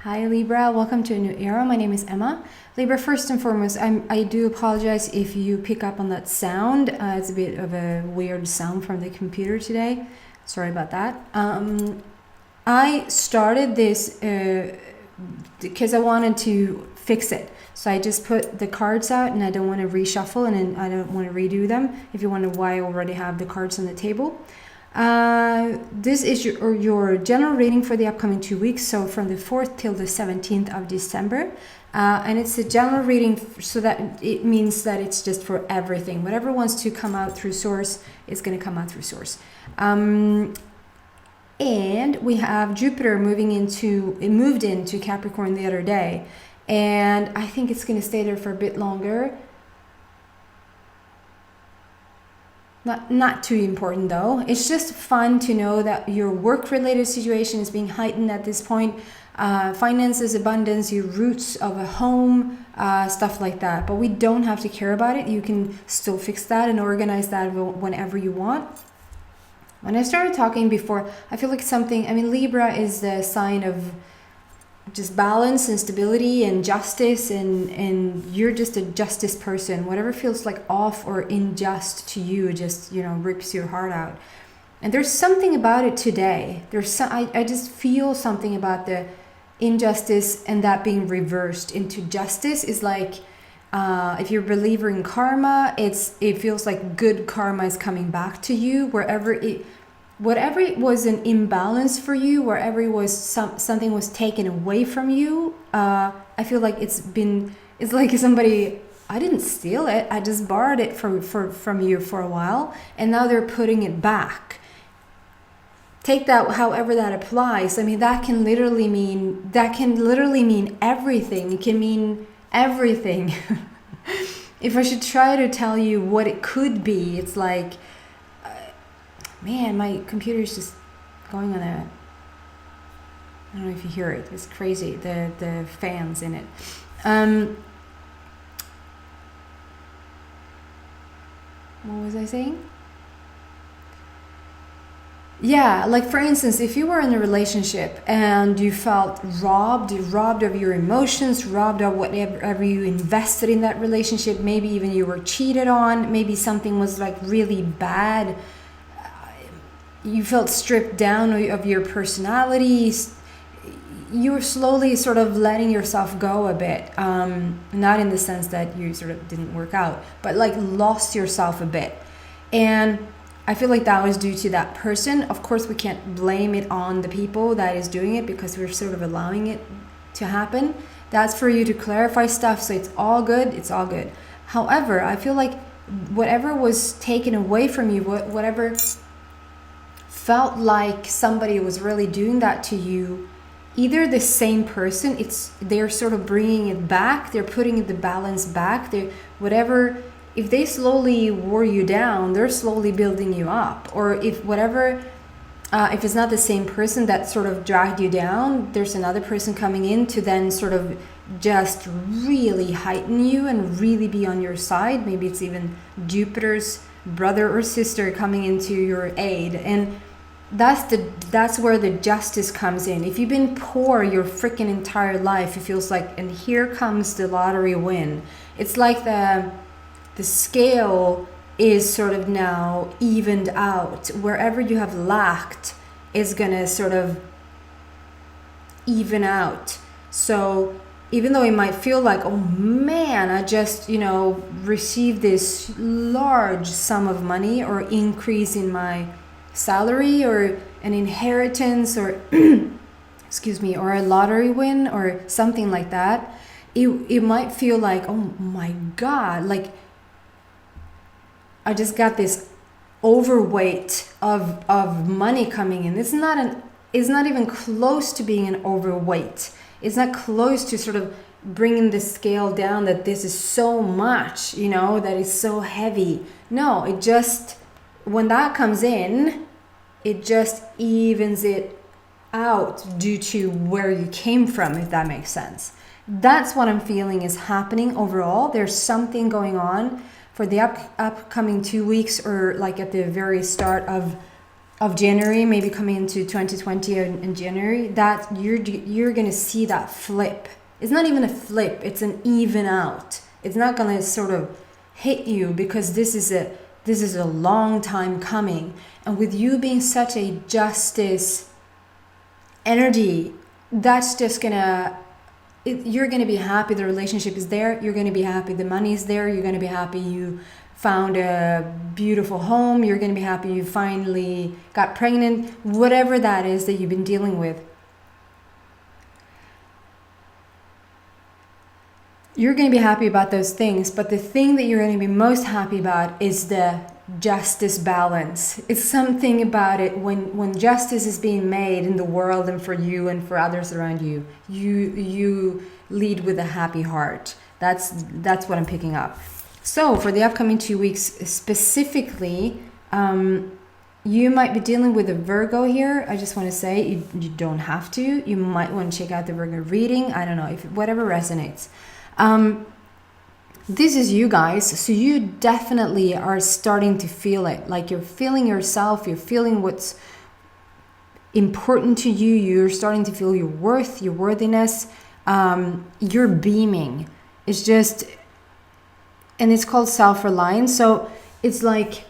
Hi Libra, welcome to a new era. My name is Emma. Libra, first and foremost, I do apologize if you pick up on that sound. It's a bit of a weird sound from the computer today. Sorry about that. I started this because I wanted to fix it. So I just put the cards out and I don't want to reshuffle and I don't want to redo them. If you wonder why I already have the cards on the table. This is your general reading for the upcoming 2 weeks, so from the 4th till the 17th of December, and it's a general reading, so that it means that it's just for everything. Whatever wants to come out through source is going to come out through source. And we have Jupiter moved into Capricorn the other day, and I think it's going to stay there for a bit longer. Not too important though. It's just fun to know that your work-related situation is being heightened at this point. Finances, abundance, your roots of a home, stuff like that. But we don't have to care about it. You can still fix that and organize that whenever you want. When I started talking before, I feel like Libra is the sign of just balance and stability and justice, and you're just a justice person. Whatever feels like off or unjust to you just rips your heart out. And there's something about it today. I just feel something about the injustice and that being reversed into justice. Is like if you're a believer in karma, it feels like good karma is coming back to you whatever it was an imbalance for you, wherever it was something was taken away from you. I feel like it's like somebody, I didn't steal it, I just borrowed it from you for a while, and now they're putting it back. Take that however that applies. That can literally mean everything. It can mean everything. If I should try to tell you what it could be, it's like, man, my computer is just going on I don't know if you hear it. It's crazy, the fans in it. What was I saying? Yeah, like for instance, if you were in a relationship and you felt robbed of your emotions, robbed of whatever you invested in that relationship, maybe even you were cheated on, maybe something was like really bad, you felt stripped down of your personality, you were slowly sort of letting yourself go a bit, not in the sense that you sort of didn't work out, but like lost yourself a bit. And I feel like that was due to that person. Of course, we can't blame it on the people that is doing it because we're sort of allowing it to happen. That's for you to clarify stuff, so it's all good. However, I feel like whatever was taken away from you, whatever felt like somebody was really doing that to you, either the same person, they're sort of bringing it back, they're putting the balance back, if they slowly wore you down, they're slowly building you up. Or if it's not the same person that sort of dragged you down, there's another person coming in to then sort of just really heighten you and really be on your side. Maybe it's even Jupiter's brother or sister coming into your aid, and that's where the justice comes in. If you've been poor your freaking entire life, it feels like, and here comes the lottery win. It's like the scale is sort of now evened out. Wherever you have lacked is gonna sort of even out. So even though it might feel like, oh man, I just received this large sum of money or increase in my salary or an inheritance or excuse me, or a lottery win or something like that, it might feel like, oh my god, like I just got this overweight of money coming in. It's not even close to being an overweight. It's not close to sort of bringing the scale down that this is so much, that is so heavy. No, it just, when that comes in, it just evens it out due to where you came from, if that makes sense. That's what I'm feeling is happening overall. There's something going on for the upcoming 2 weeks, or like at the very start of of January, maybe coming into 2020 in January, that you're gonna see that flip. It's not even a flip, it's an even out. It's not gonna sort of hit you, because this is a long time coming. And with you being such a justice energy, that's just gonna, you're gonna be happy the relationship is there, you're gonna be happy the money is there, you're gonna be happy you found a beautiful home, you're gonna be happy you finally got pregnant, whatever that is that you've been dealing with. You're going to be happy about those things, but the thing that you're going to be most happy about is the justice balance. It's something about it when justice is being made in the world and for you and for others around you, you lead with a happy heart. That's what I'm picking up. So for the upcoming 2 weeks specifically, you might be dealing with a Virgo here. I just want to say you don't have to. You might want to check out the Virgo reading. I don't know, if whatever resonates. This is you guys, so you definitely are starting to feel it, like you're feeling yourself, you're feeling what's important to you, you're starting to feel your worth, your worthiness, you're beaming. It's just, and it's called self-reliance. So it's like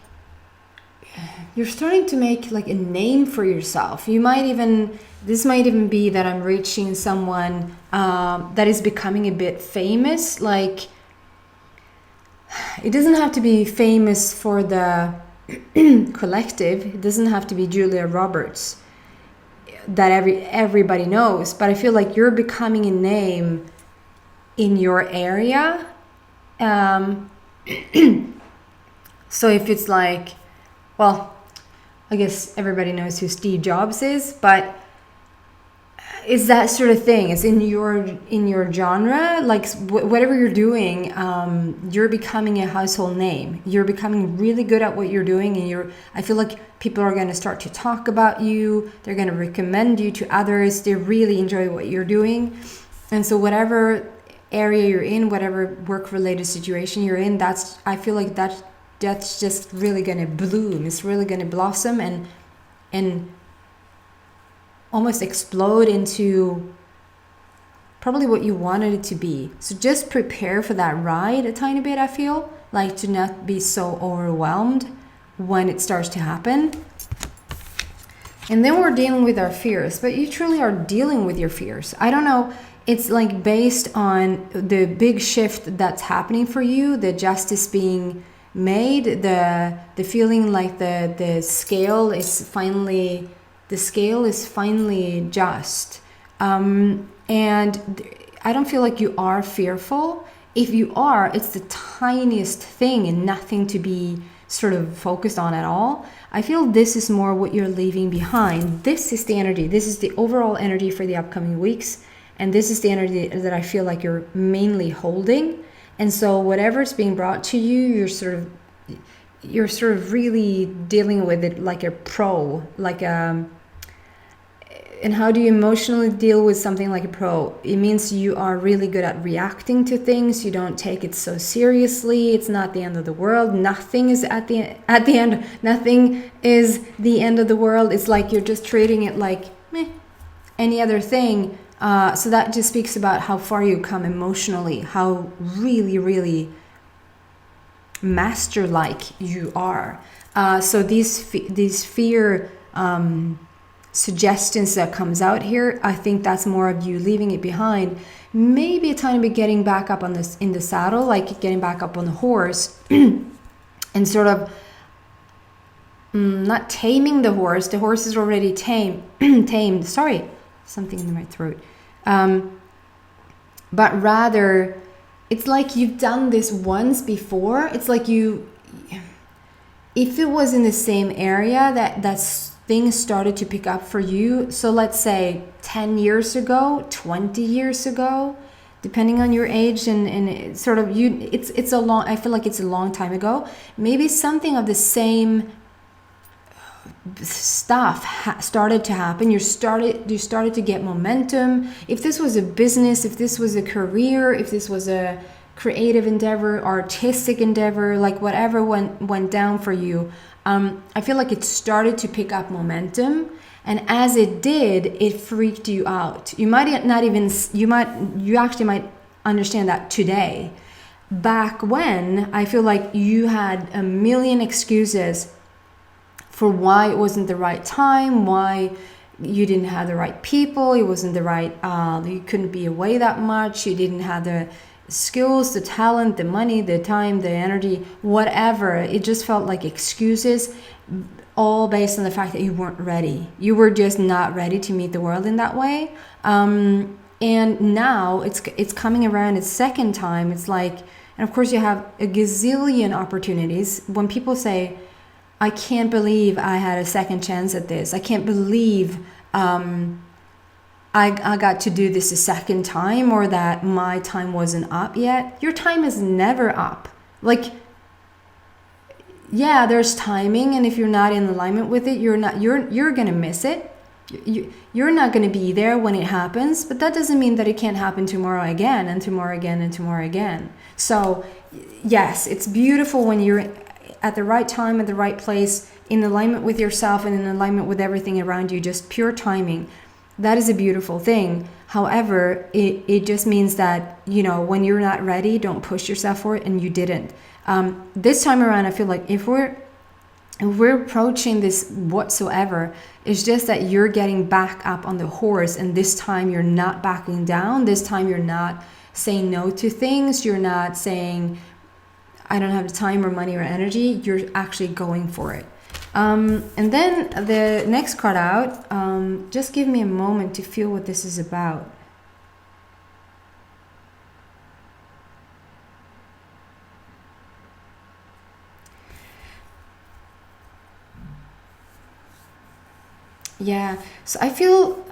you're starting to make like a name for yourself. You might even, this might even be that I'm reaching someone that is becoming a bit famous. Like, it doesn't have to be famous for the collective. It doesn't have to be Julia Roberts that everybody knows. But I feel like you're becoming a name in your area. So if it's like, well, I guess everybody knows who Steve Jobs is, but it's that sort of thing. It's in your genre, like whatever you're doing, you're becoming a household name. You're becoming really good at what you're doing, and I feel like people are going to start to talk about you. They're going to recommend you to others. They really enjoy what you're doing. And so whatever area you're in, whatever work-related situation you're in, I feel like that's just really going to bloom. It's really going to blossom and almost explode into probably what you wanted it to be. So just prepare for that ride a tiny bit, I feel, like to not be so overwhelmed when it starts to happen. And then we're dealing with our fears, but you truly are dealing with your fears. I don't know, it's like based on the big shift that's happening for you, the justice being made, the feeling like the scale is finally just. And I don't feel like you are fearful. If you are, it's the tiniest thing and nothing to be sort of focused on at all. I feel this is more what you're leaving behind. This is the energy. This is the overall energy for the upcoming weeks. And this is the energy that I feel like you're mainly holding. And so whatever's being brought to you, you're sort of really dealing with it like a pro, like a. And how do you emotionally deal with something like a pro? It means you are really good at reacting to things. You don't take it so seriously. It's not the end of the world. Nothing is at the end. Nothing is the end of the world. It's like you're just treating it like any other thing. So that just speaks about how far you come emotionally, how really, really master-like you are. So these fear suggestions that comes out here, I think that's more of you leaving it behind. Maybe a tiny bit getting back up on this in the saddle, like getting back up on the horse, and sort of not taming the horse. The horse is already tamed. Sorry, something in my throat. But rather, it's like you've done this once before. It's like if it was in the same area that things started to pick up for you. So let's say 10 years ago, 20 years ago, depending on your age and sort of I feel like it's a long time ago. Maybe something of the same stuff started to happen. You started to get momentum. If this was a business, if this was a career, if this was a creative endeavor, artistic endeavor, like whatever went down for you, I feel like it started to pick up momentum, and as it did, it freaked you out. You actually might understand that today. Back when, I feel like you had a million excuses for why it wasn't the right time, why you didn't have the right people, it wasn't the right, you couldn't be away that much, you didn't have the skills, the talent, the money, the time, the energy, whatever. It just felt like excuses, all based on the fact that you weren't ready. You were just not ready to meet the world in that way. And now it's coming around its second time. It's like, and of course you have a gazillion opportunities. When people say, I can't believe I had a second chance at this, I can't believe I got to do this a second time, or that my time wasn't up yet. Your time is never up. Like, yeah, there's timing, and if you're not in alignment with it, you're gonna miss it. You're not gonna be there when it happens, but that doesn't mean that it can't happen tomorrow again, and tomorrow again, and tomorrow again. So yes, it's beautiful when you're at the right time, at the right place, in alignment with yourself and in alignment with everything around you, just pure timing. That is a beautiful thing. However, it just means that, when you're not ready, don't push yourself for it, and you didn't. This time around, I feel like if we're approaching this whatsoever, it's just that you're getting back up on the horse, and this time you're not backing down. This time you're not saying no to things. You're not saying, I don't have the time or money or energy. You're actually going for it. And then the next card out, just give me a moment to feel what this is about. Yeah, so I feel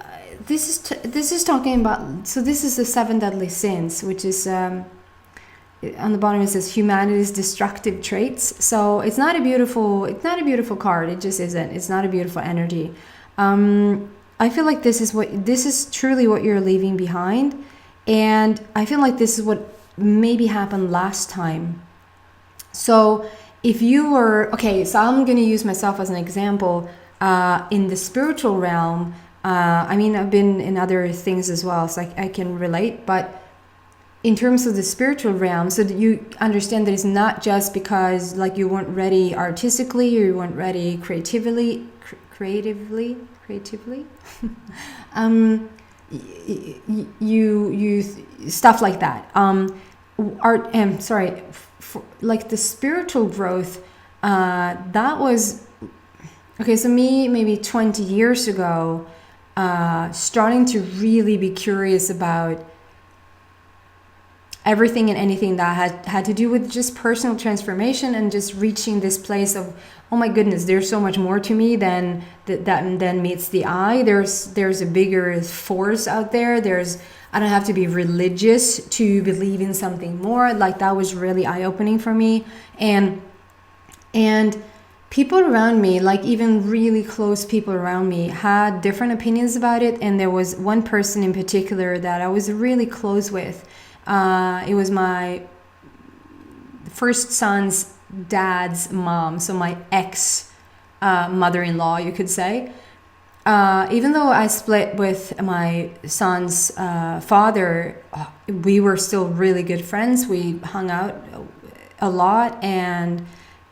this is talking about, so this is the 7 deadly sins, which is on the bottom it says humanity's destructive traits. So it's not a beautiful card. It just isn't. It's not a beautiful energy. I feel like this is truly what you're leaving behind, and I feel like this is what maybe happened last time. So if you were so I'm going to use myself as an example. In the spiritual realm, I've been in other things as well, so I can relate, but in terms of the spiritual realm, so that you understand that it's not just because like you weren't ready artistically, or you weren't ready creatively, you stuff like that. Like the spiritual growth, that was. Okay, so me, maybe 20 years ago, starting to really be curious about everything and anything that had to do with just personal transformation, and just reaching this place of, oh my goodness, there's so much more to me than that meets the eye. There's a bigger force out there. I don't have to be religious to believe in something more. Like, that was really eye-opening for me. And people around me, like even really close people around me, had different opinions about it. And there was one person in particular that I was really close with. It was my first son's dad's mom, so my ex mother-in-law, you could say. Even though I split with my son's father, we were still really good friends. We hung out a lot, and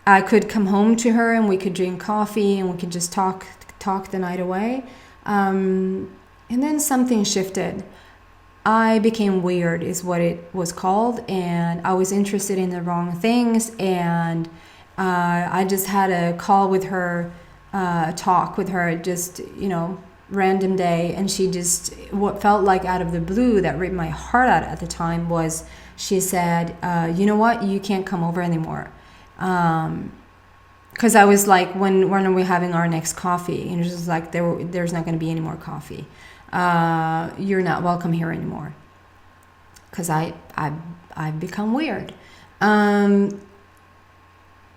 I could come home to her and we could drink coffee and we could just talk the night away. And then something shifted. I became weird, is what it was called, and I was interested in the wrong things. And I just had a call with her, talk with her, just random day, and she just, what felt like out of the blue, that ripped my heart out at the time, was she said, you know what, you can't come over anymore. Because I was like, when are we having our next coffee? And it was just like, there's not going to be any more coffee. You're not welcome here anymore. Because I've become weird.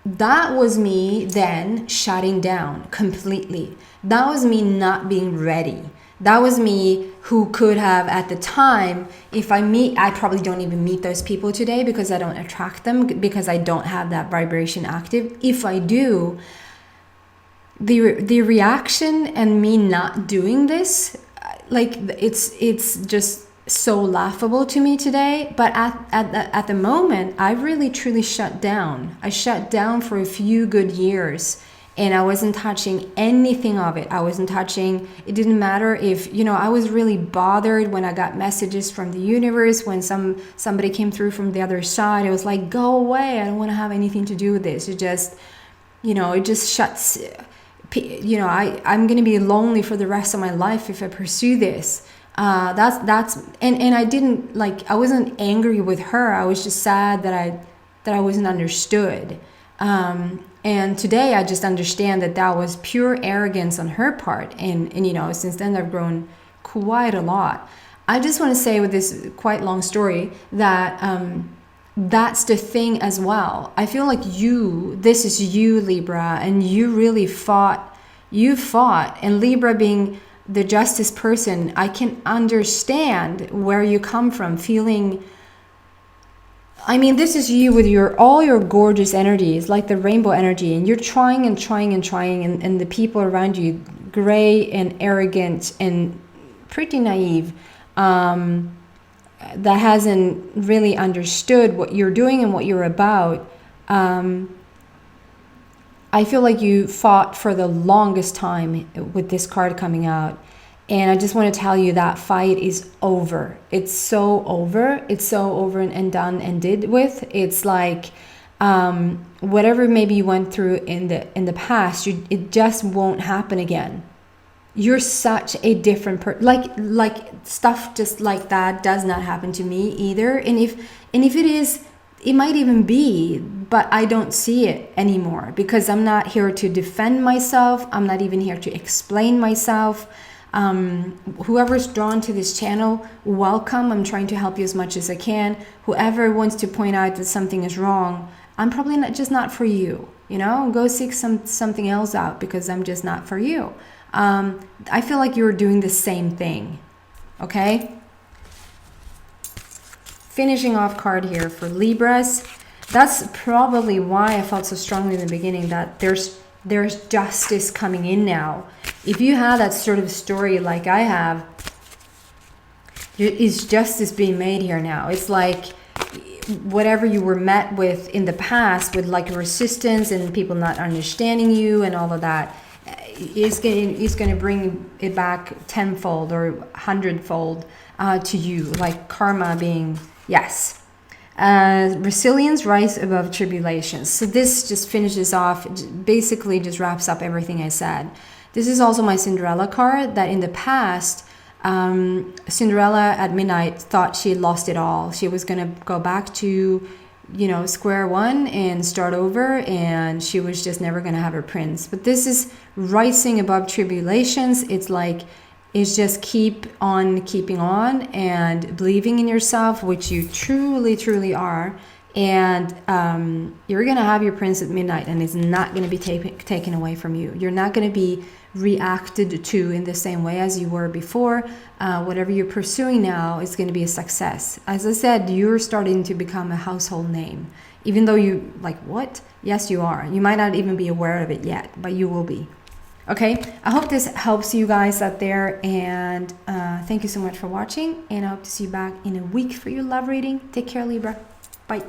That was me then shutting down completely. That was me not being ready. That was me who could have, at the time, I probably don't even meet those people today because I don't attract them, because I don't have that vibration active. If I do, the reaction and me not doing this, like it's just so laughable to me today. But at the moment, I really truly shut down. I shut down for a few good years, and I wasn't touching anything of it. I wasn't touching, it didn't matter if, you know, I was really bothered when I got messages from the universe, when somebody came through from the other side. It was like, go away, I don't want to have anything to do with this. It just, you know, it just shuts, you know, I'm going to be lonely for the rest of my life if I pursue this. That's and I didn't, like, I wasn't angry with her. I was just sad that I wasn't understood. And today I just understand that was pure arrogance on her part. And you know, since then I've grown quite a lot. I just want to say with this quite long story that that's the thing as well. I feel like this is you, Libra, and you really fought. You fought. And Libra being the justice person, I can understand where you come from, feeling, I mean, this is you with all your gorgeous energies, like the rainbow energy, and you're trying and trying and trying, and the people around you, gray and arrogant and pretty naive, that hasn't really understood what you're doing and what you're about. I feel like you fought for the longest time with this card coming out. And I just want to tell you that fight is over. It's so over. It's so over and done and did with. It's like whatever maybe you went through in the past, it just won't happen again. You're such a different person. Like stuff just like that does not happen to me either. And if it is, it might even be, but I don't see it anymore because I'm not here to defend myself. I'm not even here to explain myself. Whoever's drawn to this channel, welcome. I'm trying to help you as much as I can. Whoever wants to point out that something is wrong, I'm probably not for you. You know, go seek something else out because I'm just not for you. I feel like you're doing the same thing. Okay. Finishing off card here for Libras. That's probably why I felt so strongly in the beginning that there's justice coming in now. If you have that sort of story like I have, is justice being made here now. It's like whatever you were met with in the past with like resistance and people not understanding you and all of that, is going to bring it back tenfold or hundredfold to you, like karma being, yes. Resilience, rise above tribulations. So this just finishes off, basically just wraps up everything I said. This is also my Cinderella card, that in the past, Cinderella at midnight thought she lost it all. She was going to go back to, you know, square one and start over, and she was just never going to have her prince. But this is rising above tribulations. It's like, is just keep on keeping on and believing in yourself, which you truly, truly are. And you're going to have your prince at midnight, and it's not going to be taken away from you. You're not going to be reacted to in the same way as you were before. Whatever you're pursuing now is going to be a success. As I said, you're starting to become a household name. Even though you, like, what? Yes, you are. You might not even be aware of it yet, but you will be. Okay, I hope this helps you guys out there, and thank you so much for watching, and I hope to see you back in a week for your love reading. Take care, Libra. Bye.